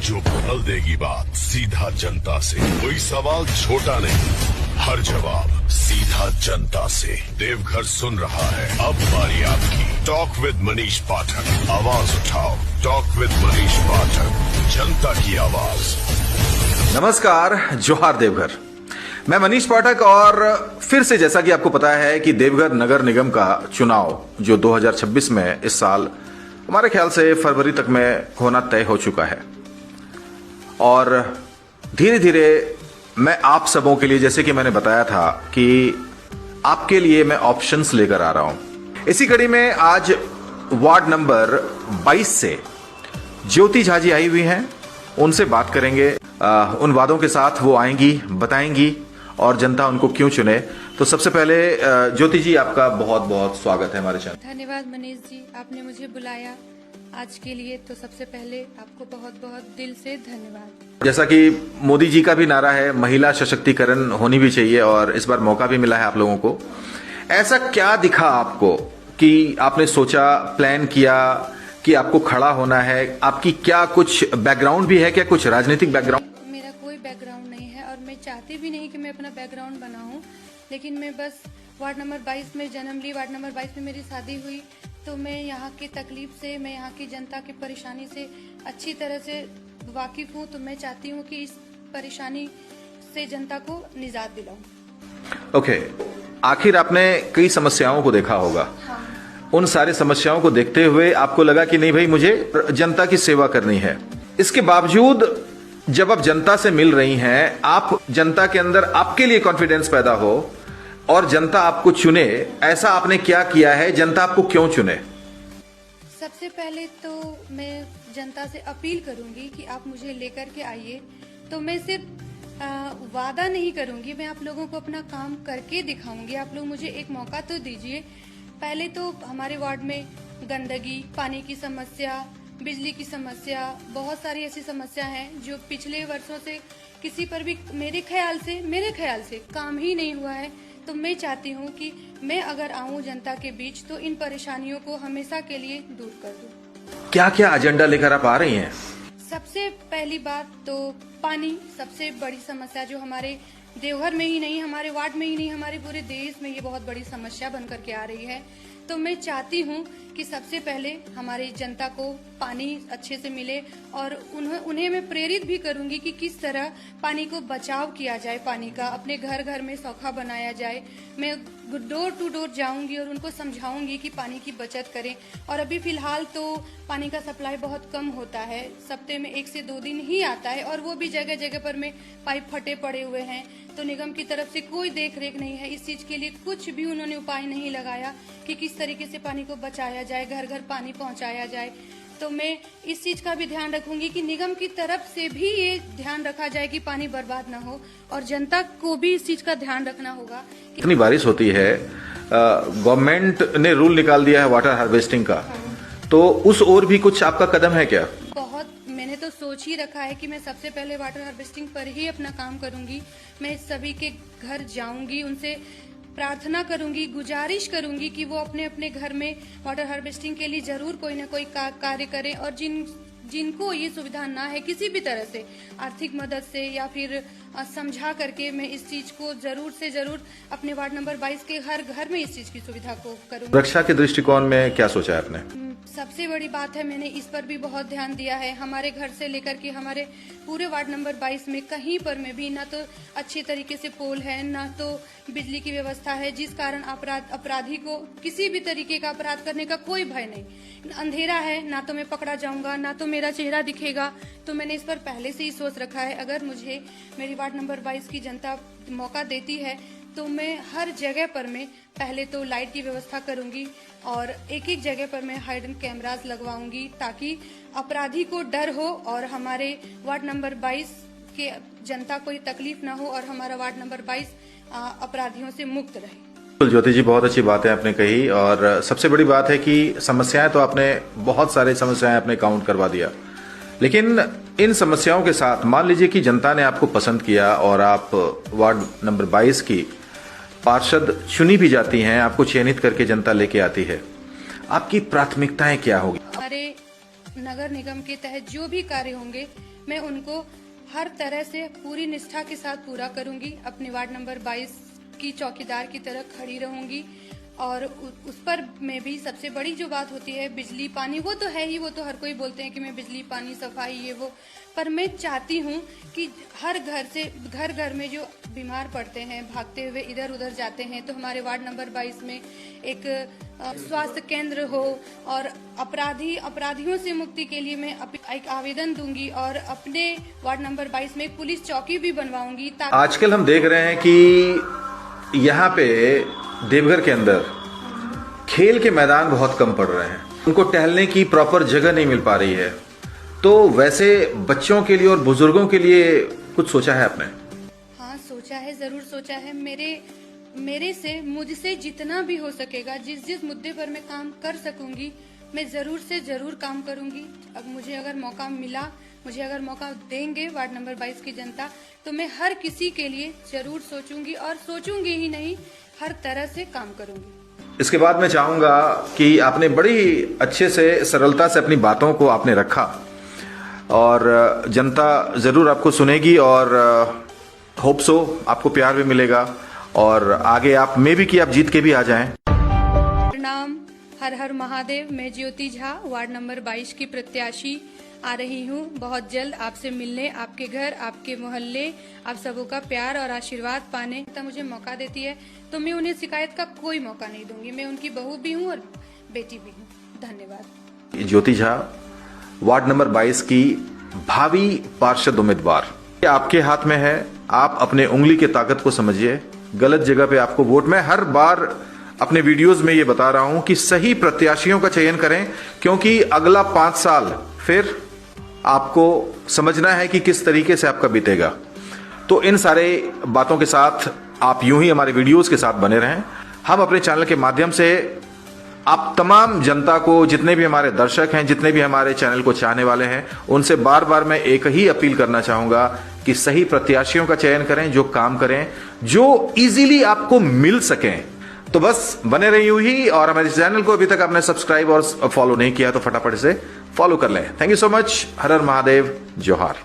जो बदल देगी बात सीधा जनता से। कोई सवाल छोटा नहीं, हर जवाब सीधा जनता से। देवघर सुन रहा है, अब बारी आपकी। टॉक विद मनीष पाठक, आवाज उठाओ। टॉक विद मनीष पाठक, जनता की आवाज। नमस्कार, जोहार देवघर। मैं मनीष पाठक और फिर से जैसा कि आपको पता है कि देवघर नगर निगम का चुनाव जो 2026 में इस साल हमारे ख्याल से फरवरी तक में होना तय हो चुका है और धीरे धीरे मैं आप सबों के लिए, जैसे कि मैंने बताया था कि आपके लिए मैं ऑप्शंस लेकर आ रहा हूं। इसी कड़ी में आज वार्ड नंबर 22 से ज्योति झा जी आई हुई हैं, उनसे बात करेंगे। उन वादों के साथ वो आएंगी, बताएंगी और जनता उनको क्यों चुने। तो सबसे पहले ज्योति जी, आपका बहुत बहुत स्वागत है हमारे चैनल। धन्यवाद मनीष जी, आपने मुझे बुलाया आज के लिए, तो सबसे पहले आपको बहुत बहुत दिल से धन्यवाद। जैसा कि मोदी जी का भी नारा है, महिला सशक्तिकरण होनी भी चाहिए और इस बार मौका भी मिला है आप लोगों को। ऐसा क्या दिखा आपको कि आपने सोचा, प्लान किया कि आपको खड़ा होना है? आपकी क्या कुछ बैकग्राउंड भी है क्या, कुछ राजनीतिक बैकग्राउंड? मेरा कोई बैकग्राउंड नहीं है और मैं चाहती भी नहीं कि मैं अपना बैकग्राउंड बनाऊं, लेकिन मैं बस वार्ड नंबर 22 में जन्म ली, वार्ड नंबर 22 में मेरी शादी हुई, तो मैं यहाँ की तकलीफ से, मैं यहाँ की जनता की परेशानी से अच्छी तरह से वाकिफ हूँ। तो मैं चाहती हूँ कि इस परेशानी से जनता को निजात दिलाऊं। ओके, आखिर आपने कई समस्याओं को देखा होगा। हाँ। उन सारी समस्याओं को देखते हुए आपको लगा कि नहीं भाई, मुझे जनता की सेवा करनी है। इसके बावजूद जब आप जनता से मिल रही हैं, आप जनता के अंदर आपके लिए कॉन्फिडेंस पैदा हो और जनता आपको चुने, ऐसा आपने क्या किया है? जनता आपको क्यों चुने? सबसे पहले तो मैं जनता से अपील करूंगी कि आप मुझे लेकर के आइए। तो मैं सिर्फ वादा नहीं करूंगी, मैं आप लोगों को अपना काम करके दिखाऊंगी। आप लोग मुझे एक मौका तो दीजिए। पहले तो हमारे वार्ड में गंदगी, पानी की समस्या, बिजली की समस्या, बहुत सारी ऐसी समस्या हैं जो पिछले वर्षों से किसी पर भी मेरे ख्याल से काम ही नहीं हुआ है। तो मैं चाहती हूँ कि मैं अगर आऊँ जनता के बीच तो इन परेशानियों को हमेशा के लिए दूर कर दूँ। क्या क्या एजेंडा लेकर आप आ रही हैं? सबसे पहली बात तो पानी, सबसे बड़ी समस्या जो हमारे देवघर में ही नहीं, हमारे वार्ड में ही नहीं, हमारे पूरे देश में ये बहुत बड़ी समस्या बन करके आ रही है। तो मैं चाहती हूँ कि सबसे पहले हमारी जनता को पानी अच्छे से मिले और उन्हें मैं प्रेरित भी करूंगी कि किस तरह पानी को बचाव किया जाए, पानी का अपने घर घर में सौखा बनाया जाए। मैं डोर टू डोर जाऊंगी और उनको समझाऊंगी कि पानी की बचत करें। और अभी फिलहाल तो पानी का सप्लाई बहुत कम होता है, सप्ताह में 1 से 2 दिन ही आता है और वो भी जगह जगह पर में पाइप फटे पड़े हुए हैं। तो निगम की तरफ से कोई देख रेख नहीं है, इस चीज के लिए कुछ भी उन्होंने उपाय नहीं लगाया कि किस तरीके से पानी को बचाया जाए, घर घर पानी पहुंचाया जाए। तो मैं इस चीज का भी ध्यान रखूंगी कि निगम की तरफ से भी ये ध्यान रखा जाए कि पानी बर्बाद ना हो और जनता को भी इस चीज का ध्यान रखना होगा। इतनी बारिश होती है, गवर्नमेंट ने रूल निकाल दिया है वाटर हार्वेस्टिंग का, तो उस ओर भी कुछ आपका कदम है क्या? बहुत मैंने तो सोच ही रखा है कि मैं सबसे पहले वाटर हार्वेस्टिंग पर ही अपना काम करूंगी। मैं सभी के घर जाऊंगी, उनसे प्रार्थना करूंगी, गुजारिश करूंगी कि वो अपने अपने घर में वाटर हार्वेस्टिंग के लिए जरूर कोई ना कोई कार्य करें और जिनको ये सुविधा ना है, किसी भी तरह से आर्थिक मदद से या फिर समझा करके, मैं इस चीज को जरूर से जरूर अपने वार्ड नंबर 22 के हर घर में इस चीज की सुविधा को करूंगी। सुरक्षा के दृष्टिकोण में क्या सोचा है आपने? सबसे बड़ी बात है, मैंने इस पर भी बहुत ध्यान दिया है। हमारे घर से लेकर के हमारे पूरे वार्ड नंबर 22 में कहीं पर में भी ना तो अच्छे तरीके से पोल है, ना तो बिजली की व्यवस्था है, जिस कारण अपराधी को किसी भी तरीके का अपराध करने का कोई भय नहीं। अंधेरा है, ना तो मैं पकड़ा जाऊंगा, ना तो मेरा चेहरा दिखेगा। तो मैंने इस पर पहले से ही सोच रखा है, अगर मुझे मेरी वार्ड नंबर 22 की जनता मौका देती है तो मैं हर जगह पर मैं पहले तो लाइट की व्यवस्था करूंगी और एक एक जगह पर मैं हाइडन कैमरास लगवाऊंगी ताकि अपराधी को डर हो और हमारे वार्ड नंबर 22 के जनता कोई तकलीफ ना हो और हमारा वार्ड नंबर 22 अपराधियों से मुक्त रहे। ज्योति जी, बहुत अच्छी बातें आपने कही और सबसे बड़ी बात है कि समस्याएं तो आपने बहुत सारी समस्याएं आपने काउंट करवा दिया, लेकिन इन समस्याओं के साथ मान लीजिए कि जनता ने आपको पसंद किया और आप वार्ड नंबर 22 की पार्षद चुनी भी जाती हैं, आपको चयनित करके जनता लेके आती है, आपकी प्राथमिकताएं क्या होगी? हमारे नगर निगम के तहत जो भी कार्य होंगे मैं उनको हर तरह से पूरी निष्ठा के साथ पूरा करूंगी। अपने वार्ड नंबर 22 की चौकीदार की तरह खड़ी रहूंगी और उस पर में भी सबसे बड़ी जो बात होती है बिजली पानी, वो तो है ही, वो तो हर कोई बोलते हैं कि मैं बिजली पानी सफाई ये वो, पर मैं चाहती हूँ कि हर घर से घर में जो बीमार पड़ते हैं, भागते हुए इधर उधर जाते हैं, तो हमारे वार्ड नंबर 22 में एक स्वास्थ्य केंद्र हो और अपराधियों से मुक्ति के लिए मैं एक आवेदन दूंगी और अपने वार्ड नंबर 22 में एक पुलिस चौकी भी बनवाऊंगी। आजकल हम देख रहे हैं कि यहाँ पे देवघर के अंदर खेल के मैदान बहुत कम पड़ रहे हैं, उनको टहलने की प्रॉपर जगह नहीं मिल पा रही है। तो वैसे बच्चों के लिए और बुजुर्गों के लिए कुछ सोचा है आपने? हाँ सोचा है, जरूर सोचा है। मुझसे जितना भी हो सकेगा, जिस मुद्दे पर मैं काम कर सकूंगी, मैं जरूर से जरूर काम करूंगी। अब मुझे अगर मौका मिला, मुझे अगर मौका देंगे वार्ड नंबर 22 की जनता, तो मैं हर किसी के लिए जरूर सोचूंगी और सोचूंगी ही नहीं, हर तरह से काम करूंगी। इसके बाद मैं चाहूंगा कि आपने बड़ी अच्छे से सरलता से अपनी बातों को आपने रखा और जनता जरूर आपको सुनेगी और होप सो आपको प्यार भी मिलेगा और आगे आप में भी कि आप जीत के भी आ जाएं। प्रणाम, हर हर महादेव। मैं ज्योति झा वार्ड नंबर 22 की प्रत्याशी आ रही हूँ बहुत जल्द आपसे मिलने, आपके घर, आपके मोहल्ले, आप सबों का प्यार और आशीर्वाद पाने। मुझे मौका देती है तो मैं उन्हें शिकायत का कोई मौका नहीं दूंगी। मैं उनकी बहू भी हूँ और बेटी भी हूँ। धन्यवाद। ज्योति झा वार्ड नंबर 22 की भावी पार्षद उम्मीदवार, आपके हाथ में है। आप अपने उंगली की ताकत को समझिए। गलत जगह पे आपको वोट, मैं हर बार अपने वीडियोस में ये बता रहा हूं कि सही प्रत्याशियों का चयन करें, क्योंकि अगला 5 साल फिर आपको समझना है कि किस तरीके से आपका बीतेगा। तो इन सारे बातों के साथ आप यूं ही हमारे वीडियोस के साथ बने रहें। हम अपने चैनल के माध्यम से आप तमाम जनता को, जितने भी हमारे दर्शक हैं, जितने भी हमारे चैनल को चाहने वाले हैं, उनसे बार बार मैं एक ही अपील करना चाहूंगा कि सही प्रत्याशियों का चयन करें, जो काम करें, जो इजीली आपको मिल सकें। तो बस बने रही यूं ही, और हमारे चैनल को अभी तक आपने सब्सक्राइब और फॉलो नहीं किया तो फटाफट से फॉलो कर लें। Thank you so much. हर हर महादेव, जोहार।